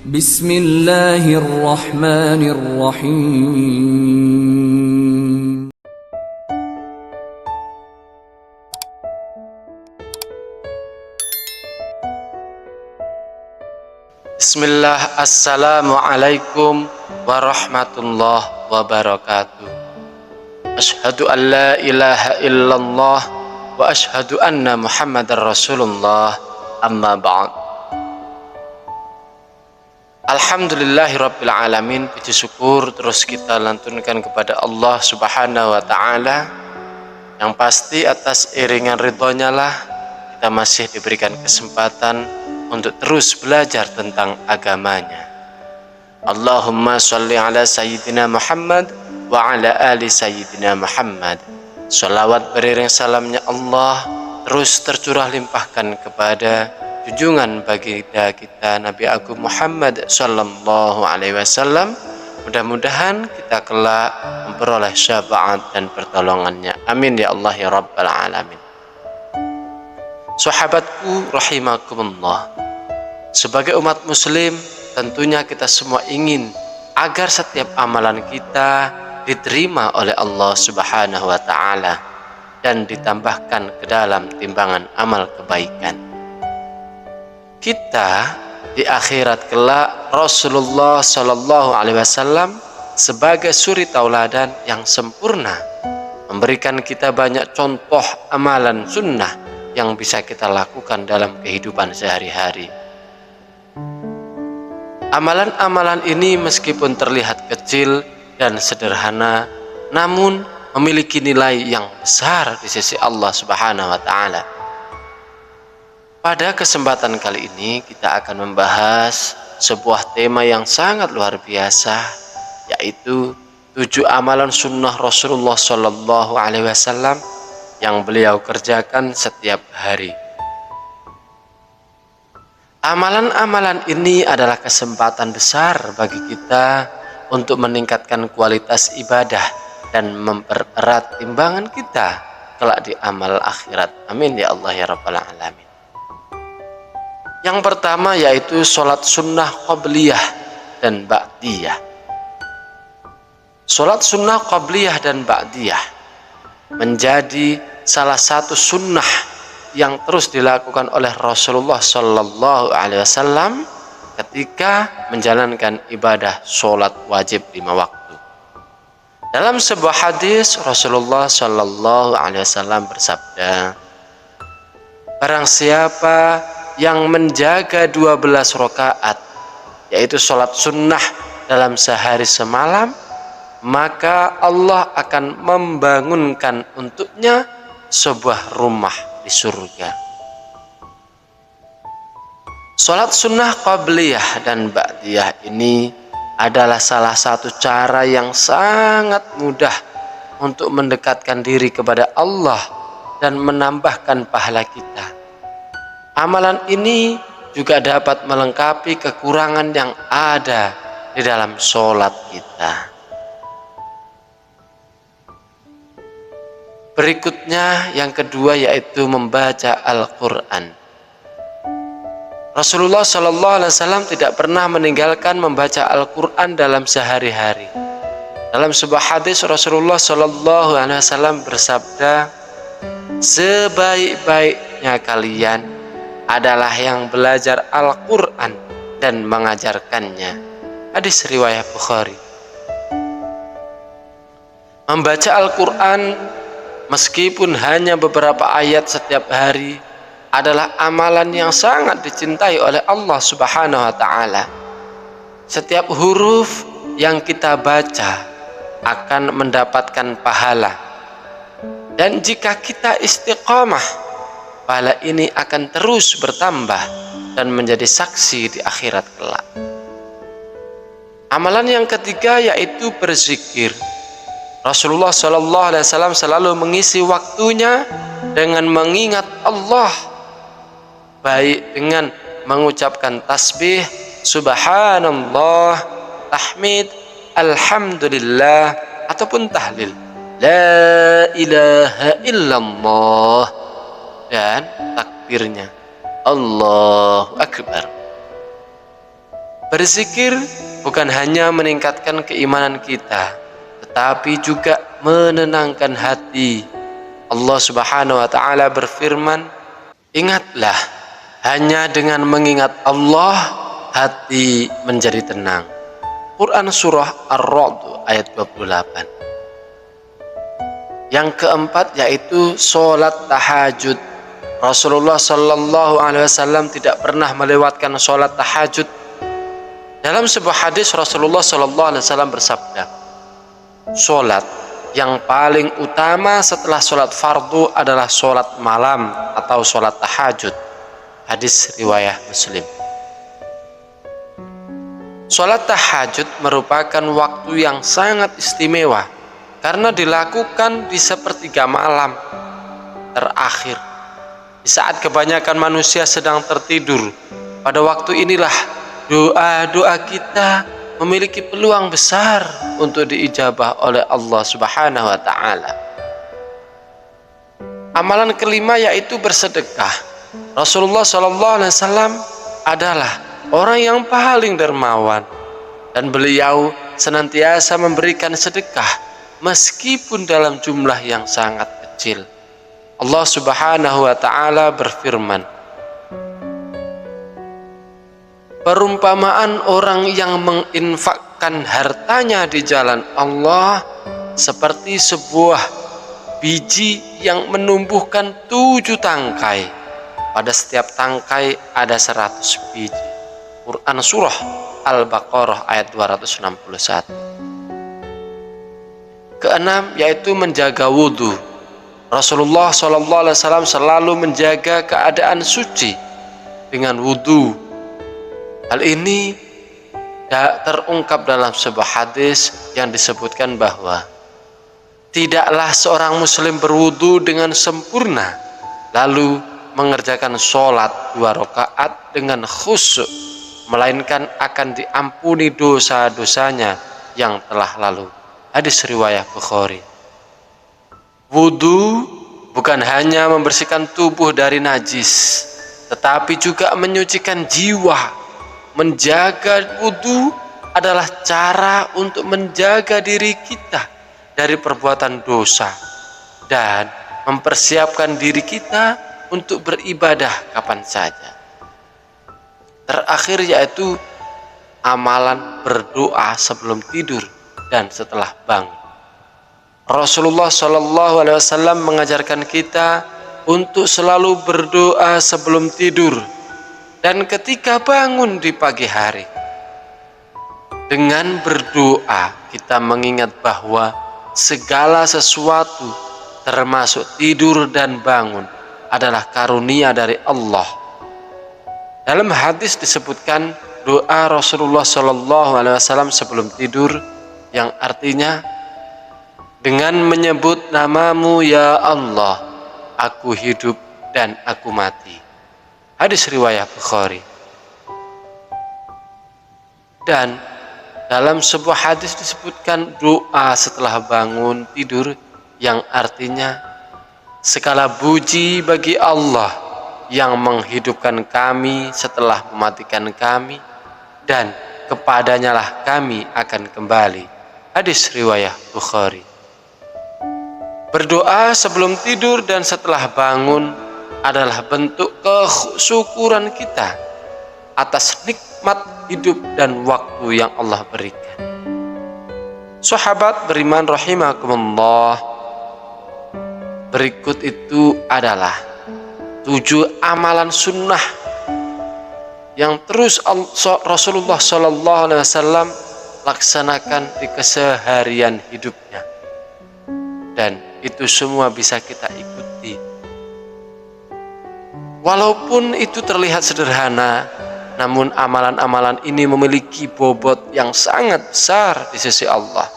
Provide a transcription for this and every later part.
Bismillahirrahmanirrahim. Bismillah, assalamualaikum warahmatullahi wabarakatuh. Asyhadu an la ilaha illallah wa asyhadu anna Muhammadar Rasulullah, amma ba'd. Alhamdulillahirabbil alamin, puji syukur terus kita lantunkan kepada Allah Subhanahu wa taala, yang pasti atas iringan ridhonya lah kita masih diberikan kesempatan untuk terus belajar tentang agamanya. Allahumma sholli ala sayyidina Muhammad wa ala ali sayyidina Muhammad. Sholawat beriring salamnya Allah terus tercurah limpahkan kepada junjungan baginda kita Nabi Agung Muhammad sallallahu alaihi wasallam. Mudah-mudahan kita kelak memperoleh syafaat dan pertolongannya. Amin ya Allah ya rabbal alamin. Sahabatku rahimakumullah, sebagai umat muslim tentunya kita semua ingin agar setiap amalan kita diterima oleh Allah Subhanahu wa taala dan ditambahkan ke dalam timbangan amal kebaikan. Kita di akhirat kelak Rasulullah sallallahu alaihi wasallam sebagai suri tauladan yang sempurna memberikan kita banyak contoh amalan sunnah yang bisa kita lakukan dalam kehidupan sehari-hari. Amalan-amalan ini meskipun terlihat kecil dan sederhana, namun memiliki nilai yang besar di sisi Allah Subhanahu wa taala. Pada kesempatan kali ini kita akan membahas sebuah tema yang sangat luar biasa, yaitu 7 amalan sunnah Rasulullah sallallahu alaihi wasallam yang beliau kerjakan setiap hari. Amalan-amalan ini adalah kesempatan besar bagi kita untuk meningkatkan kualitas ibadah dan mempererat timbangan kita kelak di amal akhirat. Amin ya Allah ya rabbal alamin. Yang pertama yaitu sholat sunnah qabliyah dan ba'diyah. Sholat sunnah qabliyah dan ba'diyah menjadi salah satu sunnah yang terus dilakukan oleh Rasulullah Sallallahu Alaihi Wasallam ketika menjalankan ibadah sholat wajib 5 waktu. Dalam sebuah hadis Rasulullah Sallallahu Alaihi Wasallam bersabda, barang siapa yang menjaga 12 rakaat, yaitu sholat sunnah dalam sehari semalam, maka Allah akan membangunkan untuknya sebuah rumah di surga. Sholat sunnah qabliyah dan ba'diyah ini adalah salah satu cara yang sangat mudah untuk mendekatkan diri kepada Allah dan menambahkan pahala kita. Amalan ini juga dapat melengkapi kekurangan yang ada di dalam sholat kita. Berikutnya yang kedua yaitu membaca Al-Quran. Rasulullah Sallallahu Alaihi Wasallam tidak pernah meninggalkan membaca Al-Quran dalam sehari-hari. Dalam sebuah hadis Rasulullah Sallallahu Alaihi Wasallam bersabda, sebaik-baiknya kalian adalah yang belajar Al-Quran dan mengajarkannya. Hadis riwayat Bukhari. Membaca Al-Quran meskipun hanya beberapa ayat setiap hari adalah amalan yang sangat dicintai oleh Allah Subhanahu wa taala. Setiap huruf yang kita baca akan mendapatkan pahala. Dan jika kita istiqamah, pahala ini akan terus bertambah dan menjadi saksi di akhirat kelak. Amalan yang ketiga yaitu berzikir. Rasulullah Sallallahu Alaihi Wasallam selalu mengisi waktunya dengan mengingat Allah, baik dengan mengucapkan tasbih, subhanallah, tahmid, alhamdulillah, ataupun tahlil, la ilaha illallah, dan takbirnya, Allahu Akbar. Berzikir bukan hanya meningkatkan keimanan kita, tetapi juga menenangkan hati. Allah Subhanahu wa taala berfirman, "Ingatlah, hanya dengan mengingat Allah hati menjadi tenang." Quran surah Ar-Ra'd ayat 28. Yang keempat yaitu salat tahajud. Rasulullah Shallallahu Alaihi Wasallam tidak pernah melewatkan salat tahajud. Dalam sebuah hadis Rasulullah Shallallahu Alaihi Wasallam bersabda, salat yang paling utama setelah salat fardu adalah salat malam atau salat tahajud. Hadis riwayat Muslim. Salat tahajud merupakan waktu yang sangat istimewa karena dilakukan di sepertiga malam terakhir, di saat kebanyakan manusia sedang tertidur. Pada waktu inilah doa-doa kita memiliki peluang besar untuk diijabah oleh Allah Subhanahu wa taala. Amalan kelima yaitu bersedekah. Rasulullah Shallallahu Alaihi Wasallam adalah orang yang paling dermawan dan beliau senantiasa memberikan sedekah meskipun dalam jumlah yang sangat kecil. Allah Subhanahu wa taala berfirman, perumpamaan orang yang menginfakkan hartanya di jalan Allah seperti sebuah biji yang menumbuhkan 7 tangkai. Pada setiap tangkai ada 100 biji. Quran surah Al-Baqarah ayat 261. Keenam yaitu menjaga wudhu. Rasulullah SAW selalu menjaga keadaan suci dengan wudhu. Hal ini terungkap dalam sebuah hadis yang disebutkan bahwa tidaklah seorang muslim berwudu dengan sempurna lalu mengerjakan sholat 2 rakaat dengan khusyuk, melainkan akan diampuni dosa-dosanya yang telah lalu. Hadis riwayat Bukhari. Wudu bukan hanya membersihkan tubuh dari najis, tetapi juga menyucikan jiwa. Menjaga wudu adalah cara untuk menjaga diri kita dari perbuatan dosa dan mempersiapkan diri kita untuk beribadah kapan saja. Terakhir yaitu amalan berdoa sebelum tidur dan setelah bangun. Rasulullah Shallallahu Alaihi Wasallam mengajarkan kita untuk selalu berdoa sebelum tidur dan ketika bangun di pagi hari. Dengan berdoa kita mengingat bahwa segala sesuatu termasuk tidur dan bangun adalah karunia dari Allah. Dalam hadis disebutkan doa Rasulullah Shallallahu Alaihi Wasallam sebelum tidur yang artinya, dengan menyebut namamu ya Allah, aku hidup dan aku mati. Hadis riwayat Bukhari. Dan dalam sebuah hadis disebutkan doa setelah bangun tidur yang artinya, segala puji bagi Allah yang menghidupkan kami setelah mematikan kami dan kepadanya lah kami akan kembali. Hadis riwayat Bukhari. Berdoa sebelum tidur dan setelah bangun adalah bentuk kesyukuran kita atas nikmat hidup dan waktu yang Allah berikan. Sahabat beriman rahimakumullah, berikut itu adalah 7 amalan sunnah yang terus Rasulullah SAW laksanakan di keseharian hidupnya, dan itu semua bisa kita ikuti. Walaupun itu terlihat sederhana, namun amalan-amalan ini memiliki bobot yang sangat besar di sisi Allah.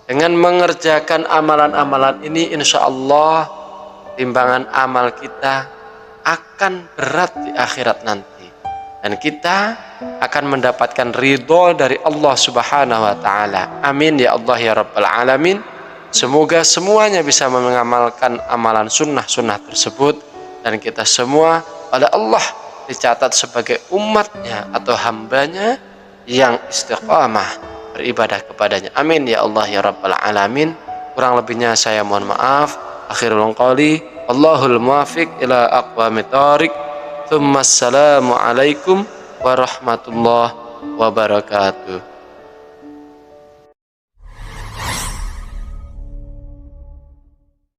Dengan mengerjakan amalan-amalan ini, insya Allah timbangan amal kita akan berat di akhirat nanti, dan kita akan mendapatkan ridho dari Allah Subhanahu wa taala. Amin ya Allah ya Rabbal alamin. Semoga semuanya bisa mengamalkan amalan sunnah-sunnah tersebut, dan kita semua oleh Allah dicatat sebagai umatnya atau hambanya yang istiqamah beribadah kepadanya. Amin ya Allah ya Rabbal Alamin. Kurang lebihnya saya mohon maaf. Akhirul qawli, Allahul muwafiq ila aqwamit thoriq. Assalamu alaikum warahmatullahi wabarakatuh.